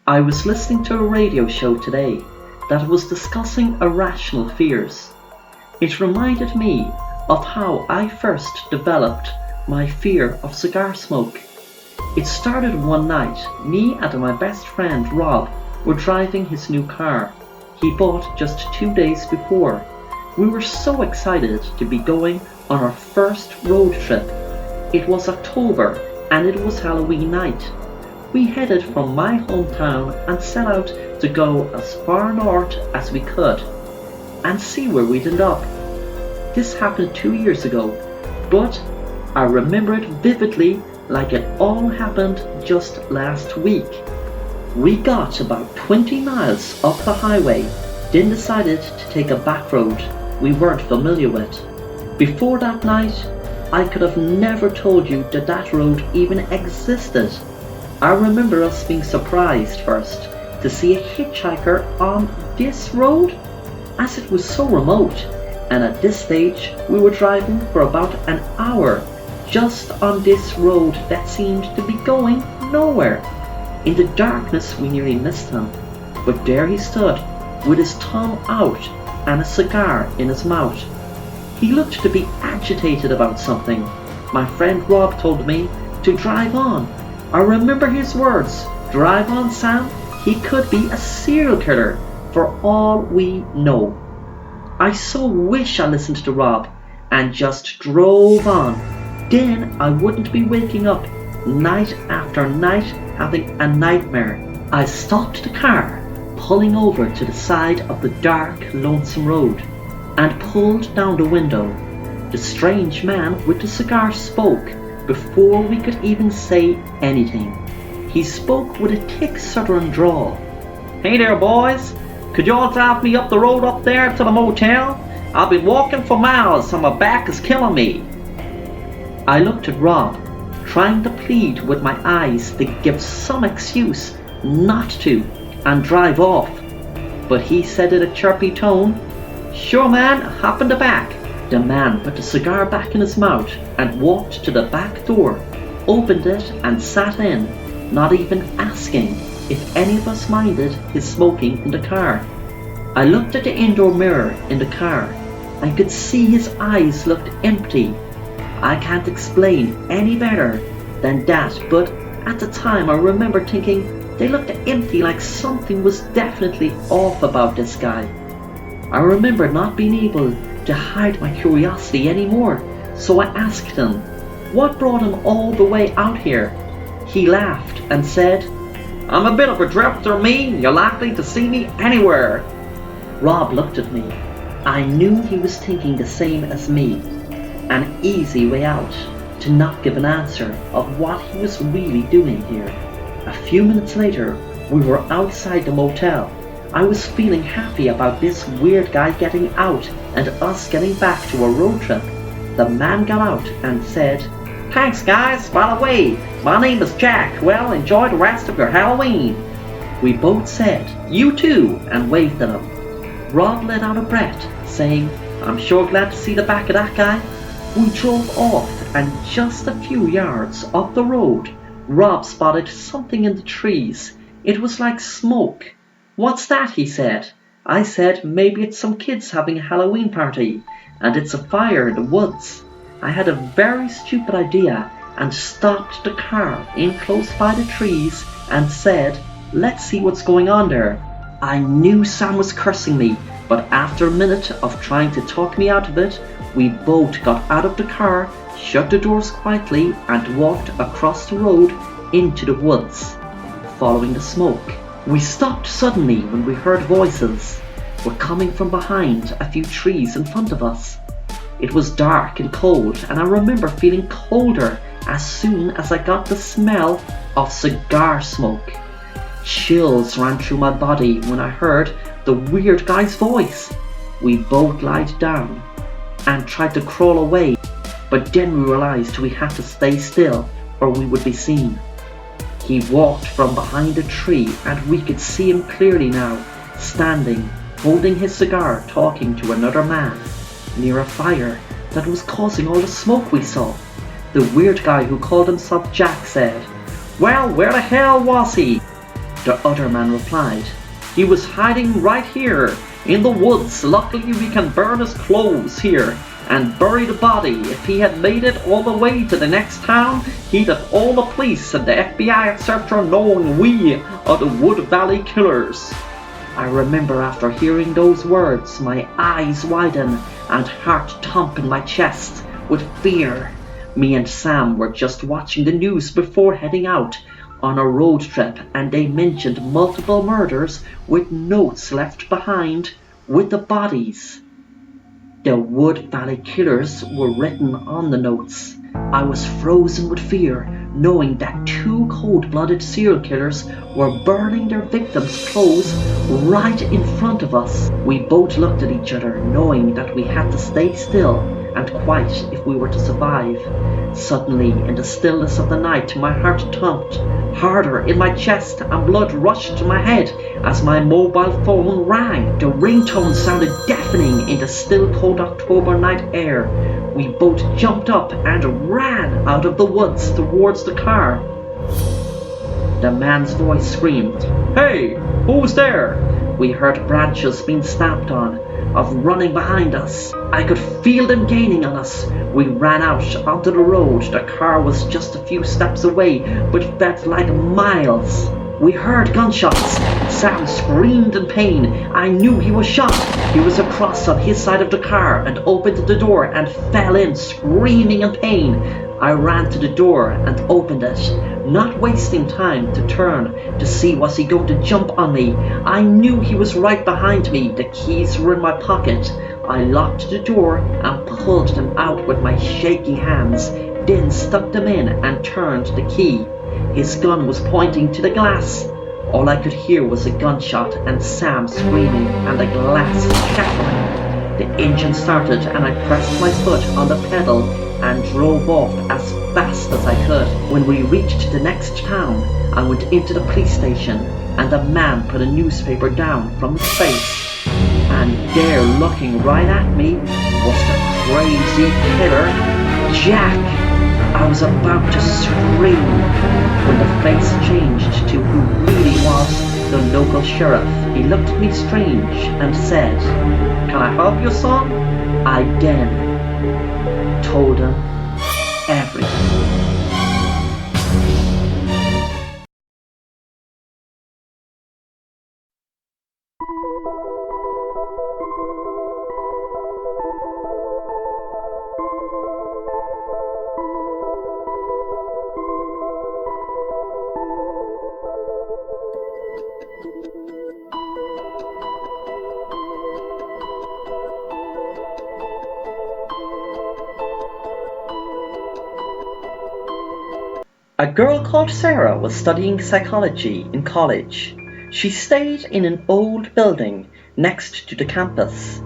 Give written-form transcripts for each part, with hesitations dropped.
I was listening to a radio show today that was discussing irrational fears. It reminded me of how I first developed my fear of cigar smoke. It started one night. Me and my best friend Rob were driving his new car. He bought just 2 days before. We were so excited to be going on our first road trip. It was October and it was Halloween night. We headed from my hometown and set out to go as far north as we could and see where we'd end up. This happened 2 years ago, but I remember it vividly like it all happened just last week. We got about 20 miles up the highway, then decided to take a back road we weren't familiar with. Before that night, I could have never told you that road even existed. I remember us being surprised first to see a hitchhiker on this road, as it was so remote, and at this stage we were driving for about an hour just on this road that seemed to be going nowhere. In the darkness we nearly missed him, but there he stood with his tongue out and a cigar in his mouth. He looked to be agitated about something. My friend Rob told me to drive on. I remember his words, "Drive on, Sam, he could be a serial killer for all we know." I so wish I listened to Rob and just drove on. Then I wouldn't be waking up night after night having a nightmare. I stopped the car, pulling over to the side of the dark, lonesome road, and pulled down the window. The strange man with the cigar spoke before we could even say anything. He spoke with a thick southern drawl. "Hey there, boys. Could y'all drive me up the road up there to the motel? I've been walking for miles and my back is killing me." I looked at Rob, trying to plead with my eyes to give some excuse not to and drive off. But he said in a chirpy tone, "Sure man, hop in the back." The man put the cigar back in his mouth and walked to the back door, opened it and sat in, not even asking if any of us minded his smoking in the car. I looked at the indoor mirror in the car and could see his eyes looked empty. I can't explain any better than that, but at the time I remember thinking they looked empty, like something was definitely off about this guy. I remember not being able to hide my curiosity anymore, so I asked him what brought him all the way out here. He laughed and said, "I'm a bit of a drifter, me. You're likely to see me anywhere." Rob looked at me. I knew he was thinking the same as me. An easy way out to not give an answer of what he was really doing here. A few minutes later, we were outside the motel. I was feeling happy about this weird guy getting out and us getting back to a road trip. The man got out and said, "Thanks guys, by the way, my name is Jack. Well, enjoy the rest of your Halloween." We both said, "You too," and waved at him. Rob let out a breath, saying, "I'm sure glad to see the back of that guy." We drove off, and just a few yards up the road, Rob spotted something in the trees. It was like smoke. "What's that?" he said. I said maybe it's some kids having a Halloween party, and it's a fire in the woods. I had a very stupid idea and stopped the car in close by the trees and said, "Let's see what's going on there." I knew Sam was cursing me, but after a minute of trying to talk me out of it, we both got out of the car, shut the doors quietly, and walked across the road into the woods, following the smoke. We stopped suddenly when we heard voices were coming from behind a few trees in front of us. It was dark and cold, and I remember feeling colder as soon as I got the smell of cigar smoke. Chills ran through my body when I heard the weird guy's voice. We both lied down and tried to crawl away, but then we realized we had to stay still or we would be seen. He walked from behind a tree and we could see him clearly now, standing, holding his cigar, talking to another man near a fire that was causing all the smoke we saw. The weird guy who called himself Jack said, "Well, where the hell was he?" the other man replied. "He was hiding right here, in the woods. Luckily we can burn his clothes here and bury the body. If he had made it all the way to the next town, he'd have all the police and the FBI etc. knowing we are the Wood Valley Killers." I remember after hearing those words, my eyes widen and heart thump in my chest with fear. Me and Sam were just watching the news before heading out on a road trip, and they mentioned multiple murders with notes left behind with the bodies. The Wood Valley Killers were written on the notes. I was frozen with fear, knowing that two cold-blooded serial killers were burning their victims' clothes right in front of us. We both looked at each other, knowing that we had to stay still and quiet if we were to survive. Suddenly, in the stillness of the night, my heart thumped harder in my chest and blood rushed to my head as my mobile phone rang. The ringtone sounded deafening in the still cold October night air. We both jumped up and ran out of the woods towards the car. The man's voice screamed, "Hey, who's there?" We heard branches being stamped on, of running behind us. I could feel them gaining on us. We ran out onto the road. The car was just a few steps away, but felt like miles. We heard gunshots. Sam screamed in pain. I knew he was shot. He was across on his side of the car and opened the door and fell in, screaming in pain. I ran to the door and opened it, not wasting time to turn to see was he going to jump on me. I knew he was right behind me. The keys were in my pocket. I locked the door and pulled them out with my shaky hands, then stuck them in and turned the key. His gun was pointing to the glass. All I could hear was a gunshot and Sam screaming and the glass shattering. The engine started and I pressed my foot on the pedal and drove off as fast as I could. When we reached the next town, I went into the police station and a man put a newspaper down from his face. And there, looking right at me, was the crazy killer, Jack. I was about to scream when the face changed to who really was the local sheriff. He looked at me strange and said, "Can I help you, son?" I then told him everything. A girl called Sarah was studying psychology in college. She stayed in an old building next to the campus.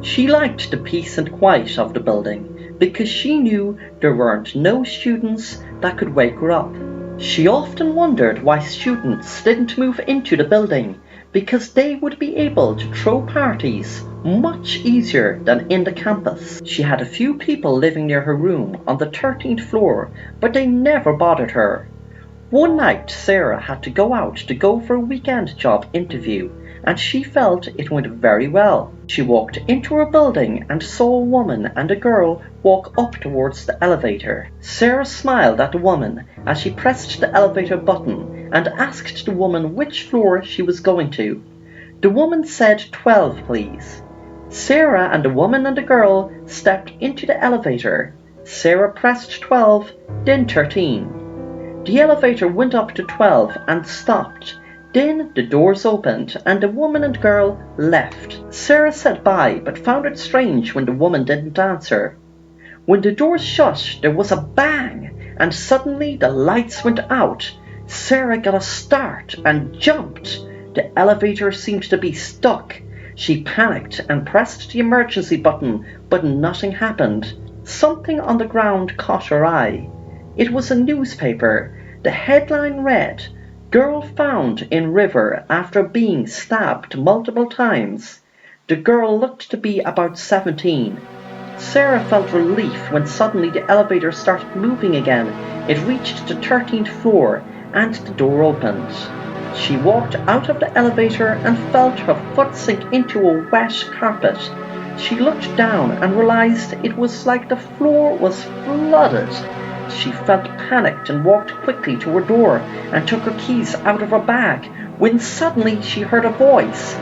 She liked the peace and quiet of the building because she knew there weren't no students that could wake her up. She often wondered why students didn't move into the building because they would be able to throw parties much easier than in the campus. She had a few people living near her room on the 13th floor, but they never bothered her. One night, Sarah had to go out to go for a weekend job interview, and she felt it went very well. She walked into her building and saw a woman and a girl walk up towards the elevator. Sarah smiled at the woman as she pressed the elevator button and asked the woman which floor she was going to. The woman said 12, please. Sarah and the woman and the girl stepped into the elevator. Sarah pressed 12, then 13. The elevator went up to 12 and stopped. Then the doors opened and the woman and girl left. Sarah said bye but found it strange when the woman didn't answer. When the doors shut, there was a bang and suddenly the lights went out. Sarah got a start and jumped. The elevator seemed to be stuck. She panicked and pressed the emergency button, but nothing happened. Something on the ground caught her eye. It was a newspaper. The headline read, "Girl found in river after being stabbed multiple times." The girl looked to be about 17. Sarah felt relief when suddenly the elevator started moving again. It reached the 13th floor and the door opened. She walked out of the elevator and felt her foot sink into a wet carpet. She looked down and realized it was like the floor was flooded. She felt panicked and walked quickly to her door and took her keys out of her bag when suddenly she heard a voice.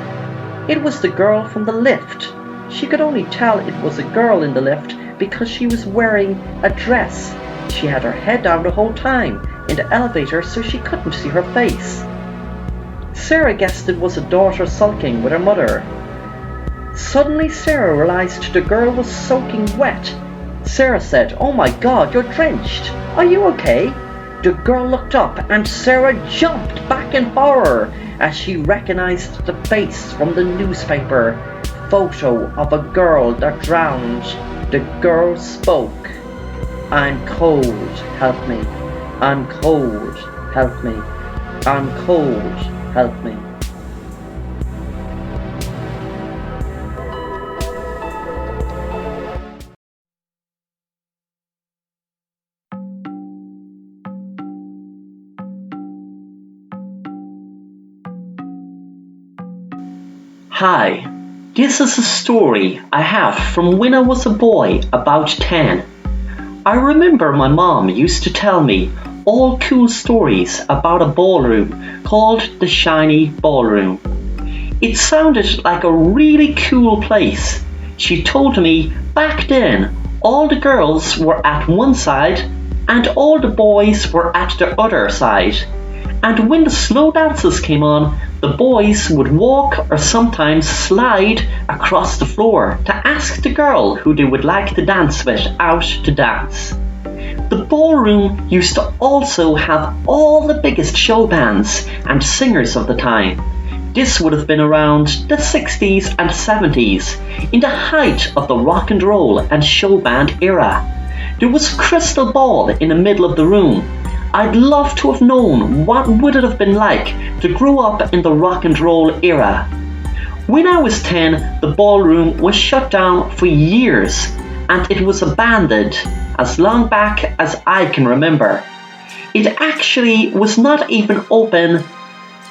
It was the girl from the lift. She could only tell it was a girl in the lift because she was wearing a dress. She had her head down the whole time in the elevator so she couldn't see her face. Sarah guessed it was a daughter sulking with her mother. Suddenly Sarah realized the girl was soaking wet. Sarah said, "Oh my God, you're drenched. Are you okay?" The girl looked up and Sarah jumped back in horror as she recognized the face from the newspaper photo of a girl that drowned. The girl spoke. "I'm cold, help me. I'm cold, help me. I'm cold, help me." Hi, this is a story I have from when I was a boy about 10. I remember my mom used to tell me all cool stories about a ballroom called the Shiny Ballroom. It sounded like a really cool place. She told me back then all the girls were at one side and all the boys were at the other side. And when the slow dances came on, the boys would walk or sometimes slide across the floor to ask the girl who they would like to dance with out to dance. The ballroom used to also have all the biggest show bands and singers of the time. This would have been around the 60s and 70s, in the height of the rock and roll and show band era. There was a crystal ball in the middle of the room. I'd love to have known what would it have been like to grow up in the rock and roll era. When I was 10, the ballroom was shut down for years and it was abandoned as long back as I can remember. It actually was not even open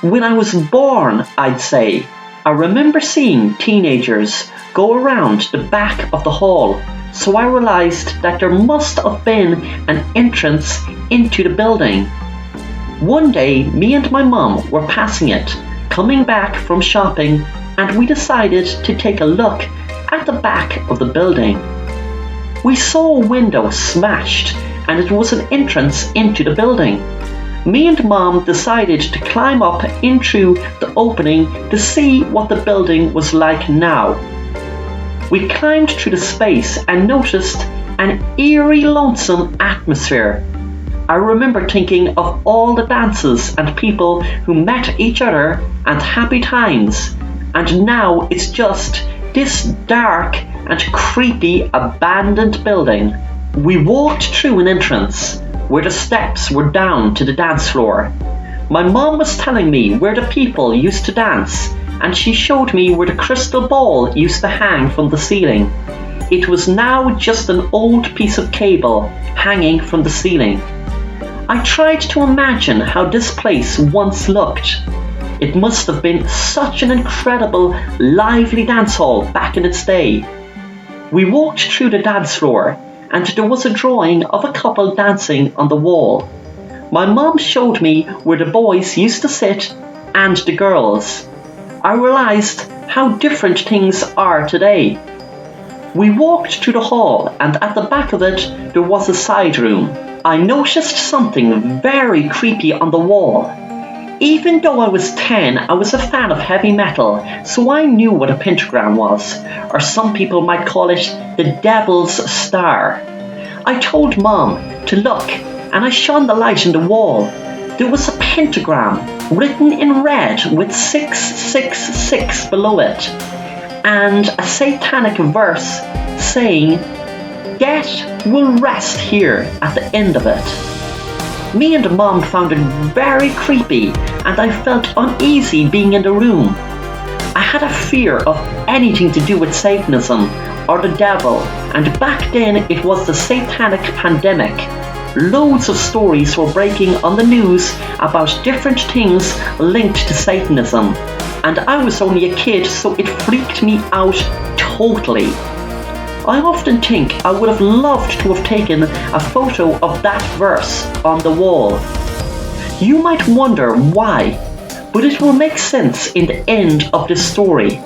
when I was born, I'd say. I remember seeing teenagers go around the back of the hall, so I realized that there must have been an entrance into the building. One day, me and my mom were passing it, coming back from shopping, and we decided to take a look at the back of the building. We saw a window smashed, and it was an entrance into the building. Me and Mom decided to climb up into the opening to see what the building was like now. We climbed through the space and noticed an eerie, lonesome atmosphere. I remember thinking of all the dances and people who met each other and happy times, and now it's just this dark and creepy abandoned building. We walked through an entrance where the steps were down to the dance floor. My mom was telling me where the people used to dance, and she showed me where the crystal ball used to hang from the ceiling. It was now just an old piece of cable hanging from the ceiling. I tried to imagine how this place once looked. It must have been such an incredible, lively dance hall back in its day. We walked through the dance floor, and there was a drawing of a couple dancing on the wall. My mom showed me where the boys used to sit and the girls. I realized how different things are today. We walked through the hall, and at the back of it there was a side room. I noticed something very creepy on the wall. Even though I was 10, I was a fan of heavy metal, so I knew what a pentagram was, or some people might call it the Devil's Star. I told Mom to look, and I shone the light in the wall. There was a pentagram written in red with 666 below it, and a satanic verse saying, "Death will rest here" at the end of it. Me and Mom found it very creepy, and I felt uneasy being in the room. I had a fear of anything to do with Satanism or the devil, and back then it was the satanic pandemic. loads of stories were breaking on the news about different things linked to Satanism, and I was only a kid, so it freaked me out totally. I often think I would have loved to have taken a photo of that verse on the wall. You might wonder why, but it will make sense in the end of this story.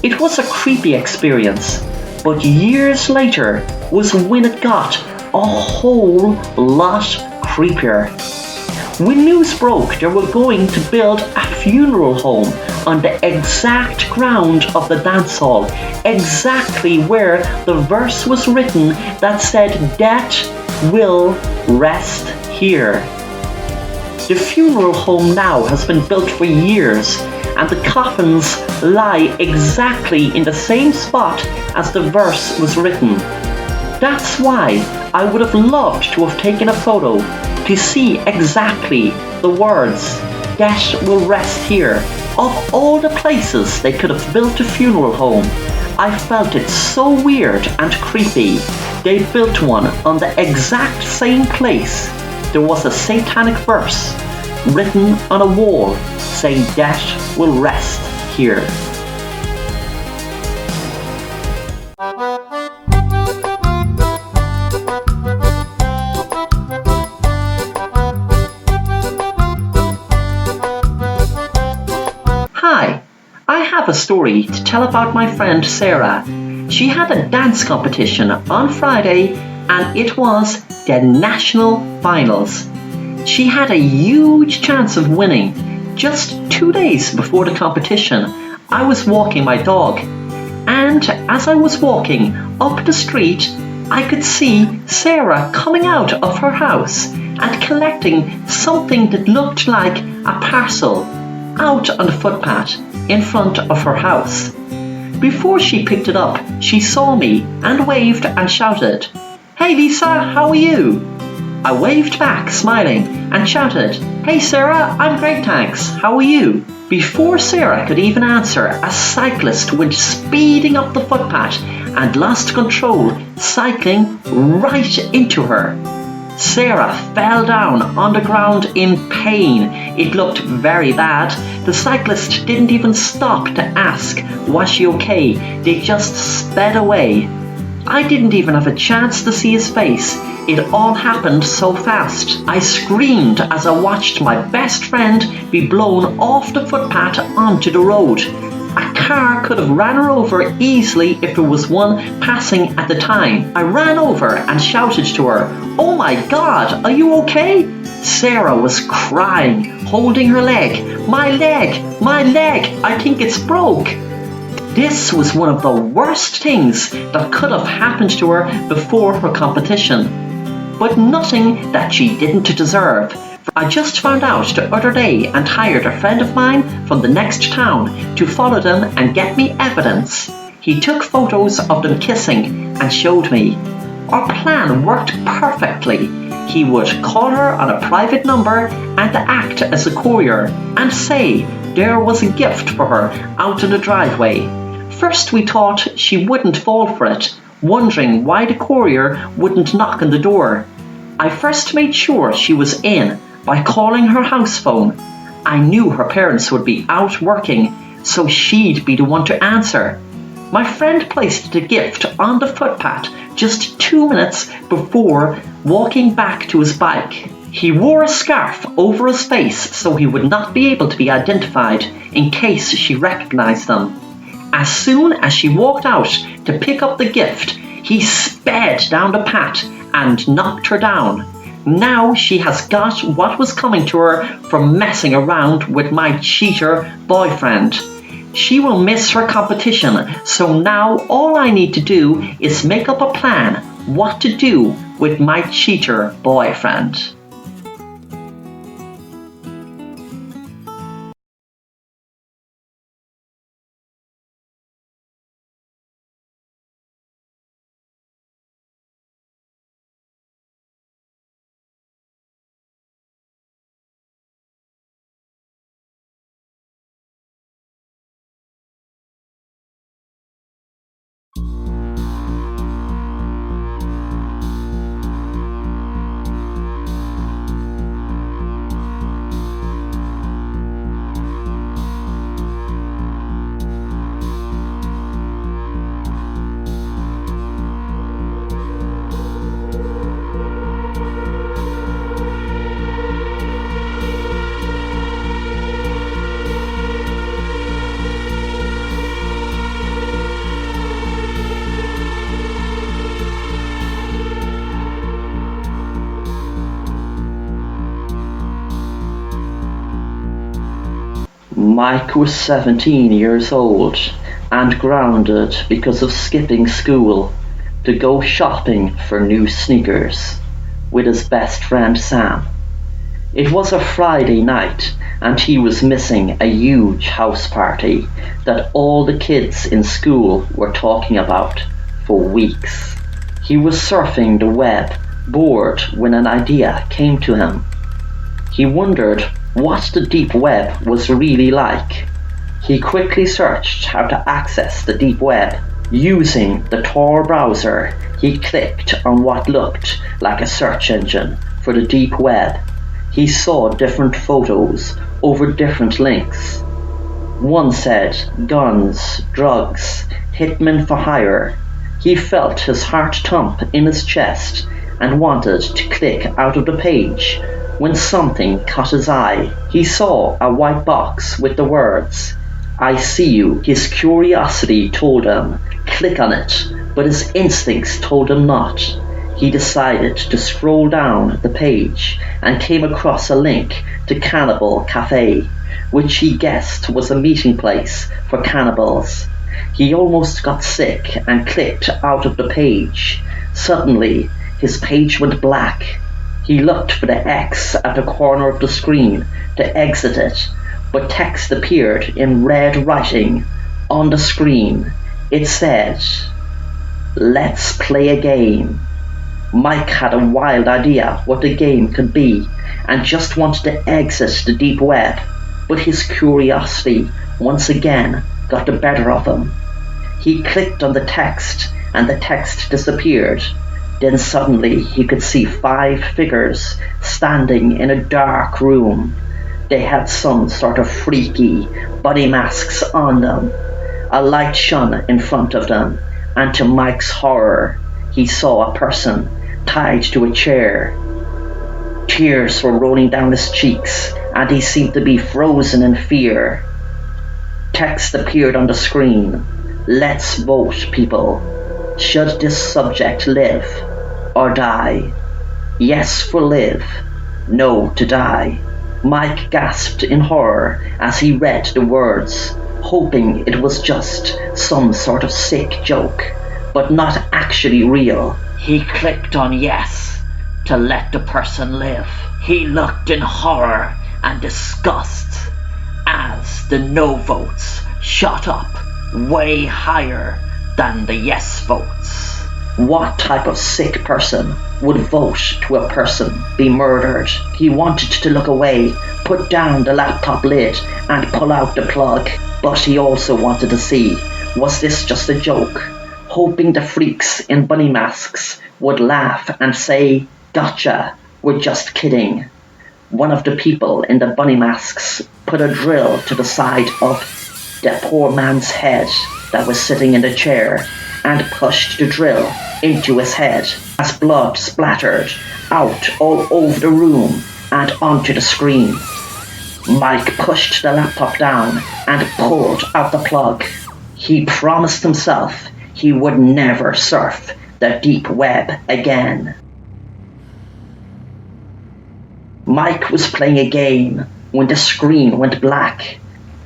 It was a creepy experience, but years later was when it got a whole lot creepier. When news broke they were going to build a funeral home on the exact ground of the dance hall, exactly where the verse was written that said, "Death will rest here." The funeral home now has been built for years, and the coffins lie exactly in the same spot as the verse was written. That's why I would have loved to have taken a photo to see exactly the words, "Death will rest here." Of all the places they could have built a funeral home, I felt it so weird and creepy. They built one on the exact same place. There was a satanic verse written on a wall saying, "Death will rest here." Hi, I have a story to tell about my friend Sarah. She had a dance competition on Friday and it was the national finals. She had a huge chance of winning. Just 2 days before the competition, I was walking my dog, and as I was walking up the street, I could see Sarah coming out of her house and collecting something that looked like a parcel out on the footpath in front of her house. Before she picked it up, she saw me and waved and shouted, "Hey Lisa, how are you?" I waved back, smiling, and shouted, "Hey Sarah, I'm great thanks, how are you?" Before Sarah could even answer, a cyclist went speeding up the footpath and lost control, cycling right into her. Sarah fell down on the ground in pain. It looked very bad. The cyclist didn't even stop to ask, was she okay? They just sped away. I didn't even have a chance to see his face. It all happened so fast. I screamed as I watched my best friend be blown off the footpath onto the road. A car could have ran her over easily if there was one passing at the time. I ran over and shouted to her, "Oh my God, are you okay?" Sarah was crying, holding her leg. My leg, I think it's broke." This was one of the worst things that could have happened to her before her competition. But nothing that she didn't deserve. I just found out the other day and hired a friend of mine from the next town to follow them and get me evidence. He took photos of them kissing and showed me. Our plan worked perfectly. He would call her on a private number and act as a courier and say there was a gift for her out in the driveway. First we thought she wouldn't fall for it, wondering why the courier wouldn't knock on the door. I first made sure she was in by calling her house phone. I knew her parents would be out working, so she'd be the one to answer. My friend placed the gift on the footpath just 2 minutes before walking back to his bike. He wore a scarf over his face so he would not be able to be identified in case she recognized them. As soon as she walked out to pick up the gift, he sped down the path and knocked her down. Now she has got what was coming to her for messing around with my cheater boyfriend. She will miss her competition, so now all I need to do is make up a plan what to do with my cheater boyfriend. Mike was 17 years old and grounded because of skipping school to go shopping for new sneakers with his best friend Sam. It was a Friday night and he was missing a huge house party that all the kids in school were talking about for weeks. He was surfing the web, bored, when an idea came to him. He wondered what the deep web was really like. He quickly searched how to access the deep web. Using the Tor browser, he clicked on what looked like a search engine for the deep web. He saw different photos over different links. One said guns, drugs, hitmen for hire. He felt his heart thump in his chest and wanted to click out of the page when something caught his eye. He saw a white box with the words, "I see you." His curiosity told him, click on it, but his instincts told him not. He decided to scroll down the page and came across a link to Cannibal Cafe, which he guessed was a meeting place for cannibals. He almost got sick and clicked out of the page. Suddenly, his page went black. He looked for the X at the corner of the screen to exit it, but text appeared in red writing on the screen. It said, "Let's play a game." Mike had a wild idea what the game could be and just wanted to exit the deep web, but his curiosity once again got the better of him. He clicked on the text and the text disappeared. Then suddenly he could see 5 figures standing in a dark room. They had some sort of freaky body masks on them. A light shone in front of them, and to Mike's horror, he saw a person tied to a chair. Tears were rolling down his cheeks, and he seemed to be frozen in fear. Text appeared on the screen. "Let's vote, people. Should this subject live or die? Yes for live, no to die." Mike gasped in horror as he read the words, hoping it was just some sort of sick joke, but not actually real. He clicked on yes to let the person live. He looked in horror and disgust as the no votes shot up way higher than the yes votes. What type of sick person would vote to a person be murdered? He wanted to look away, put down the laptop lid and pull out the plug, but he also wanted to see, was this just a joke? Hoping the freaks in bunny masks would laugh and say, "Gotcha, we're just kidding." One of the people in the bunny masks put a drill to the side of the poor man's head that was sitting in the chair and pushed the drill into his head as blood splattered out all over the room and onto the screen. Mike pushed the laptop down and pulled out the plug. He promised himself he would never surf the deep web again. Mike was playing a game when the screen went black.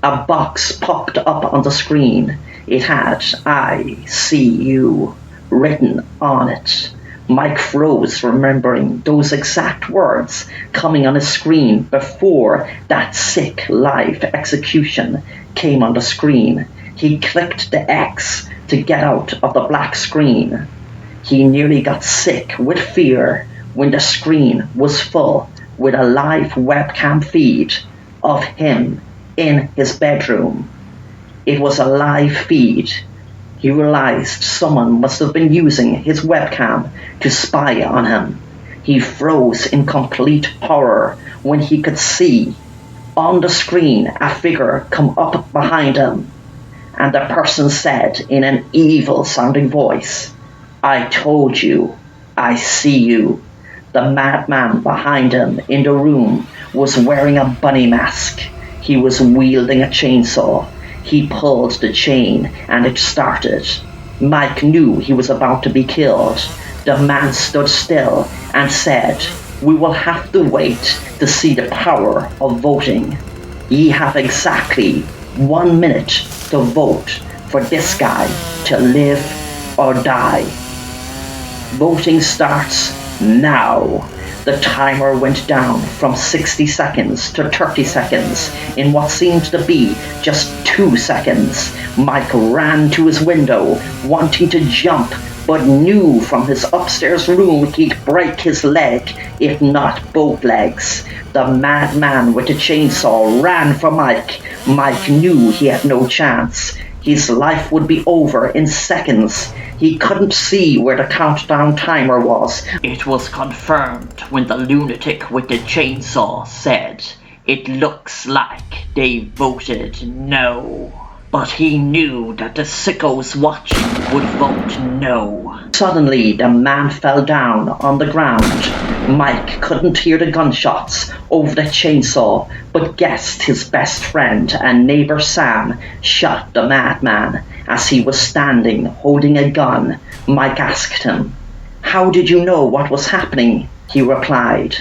A box popped up on the screen. It had "I see you" written on it. Mike froze, remembering those exact words coming on his screen before that sick live execution came on the screen. He clicked the X to get out of the black screen. He nearly got sick with fear when the screen was full with a live webcam feed of him in his bedroom. It was a live feed. He realized someone must have been using his webcam to spy on him. He froze in complete horror when he could see on the screen a figure come up behind him, and the person said in an evil-sounding voice, "I told you, I see you." The madman behind him in the room was wearing a bunny mask. He was wielding a chainsaw. He pulled the chain and it started. Mike knew he was about to be killed. The man stood still and said, "We will have to wait to see the power of voting." Ye have exactly 1 minute to vote for this guy to live or die. Voting starts now. The timer went down from 60 seconds to 30 seconds in what seemed to be just 2 seconds. Mike ran to his window, wanting to jump, but knew from his upstairs room he'd break his leg, if not both legs. The madman with the chainsaw ran for Mike. Mike knew he had no chance. His life would be over in seconds. He couldn't see where the countdown timer was. It was confirmed when the lunatic with the chainsaw said, "It looks like they voted no." But he knew that the sickos watching would vote no. Suddenly, the man fell down on the ground. Mike couldn't hear the gunshots over the chainsaw, but guessed his best friend and neighbor Sam shot the madman as he was standing holding a gun. Mike asked him, "How did you know what was happening?" He replied,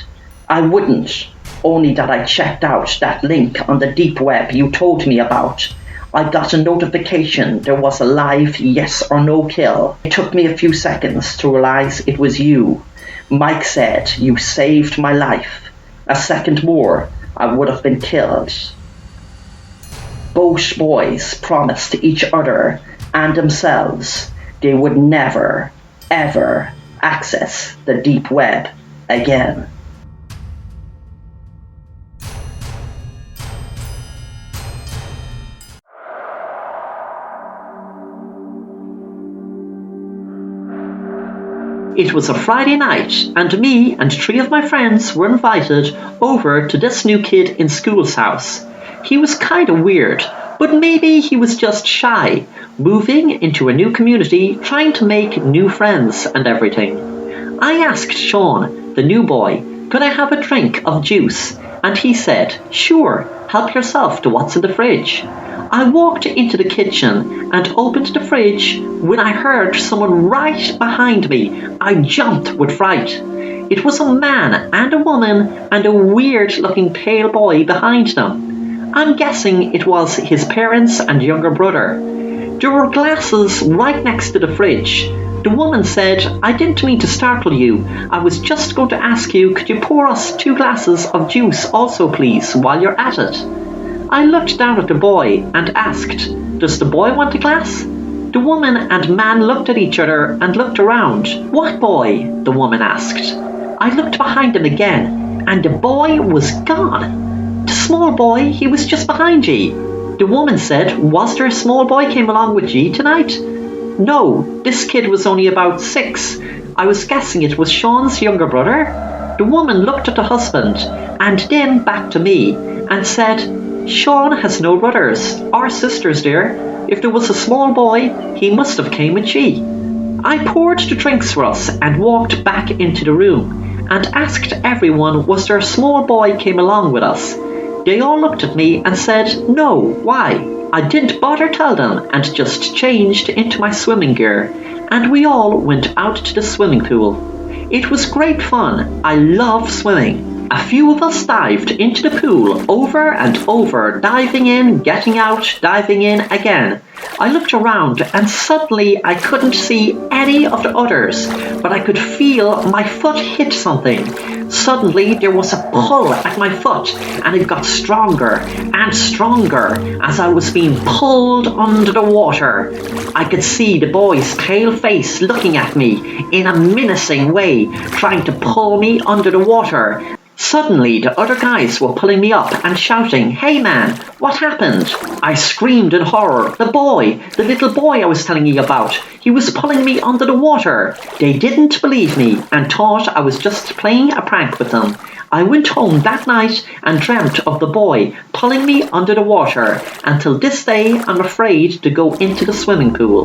"I wouldn't, only that I checked out that link on the deep web you told me about. I got a notification there was a live yes or no kill. It took me a few seconds to realize it was you. Mike said you saved my life. A second more, I would have been killed." Both boys promised each other and themselves they would never, ever access the deep web again. It was a Friday night, and me and 3 of my friends were invited over to this new kid in school's house. He was kind of weird, but maybe he was just shy, moving into a new community, trying to make new friends and everything. I asked Sean, the new boy, could I have a drink of juice? And he said, "Sure, help yourself to what's in the fridge." I walked into the kitchen and opened the fridge when I heard someone right behind me. I jumped with fright. It was a man and a woman and a weird-looking pale boy behind them. I'm guessing it was his parents and younger brother. There were glasses right next to the fridge. The woman said, "I didn't mean to startle you. I was just going to ask you, could you pour us 2 glasses of juice also, please, while you're at it?" I looked down at the boy and asked, "Does the boy want a glass?" The woman and man looked at each other and looked around. "What boy?" the woman asked. I looked behind him again, and the boy was gone. "The small boy, he was just behind ye." The woman said, "Was there a small boy came along with ye tonight?" "No, this kid was only about 6. I was guessing it was Sean's younger brother." The woman looked at the husband and then back to me and said, "Sean has no brothers or sisters, dear. If there was a small boy, he must have came with ye." I poured the drinks for us and walked back into the room and asked everyone was there a small boy came along with us. They all looked at me and said, "No, why?" I didn't bother tell them and just changed into my swimming gear, and we all went out to the swimming pool. It was great fun. I love swimming. A few of us dived into the pool over and over, diving in, getting out, diving in again. I looked around and suddenly I couldn't see any of the others, but I could feel my foot hit something. Suddenly there was a pull at my foot and it got stronger and stronger as I was being pulled under the water. I could see the boy's pale face looking at me in a menacing way, trying to pull me under the water. Suddenly, the other guys were pulling me up and shouting, "Hey man, what happened?" I screamed in horror. The little boy I was telling you about, he was pulling me under the water. They didn't believe me and thought I was just playing a prank with them. I went home that night and dreamt of the boy pulling me under the water. Until this day, I'm afraid to go into the swimming pool.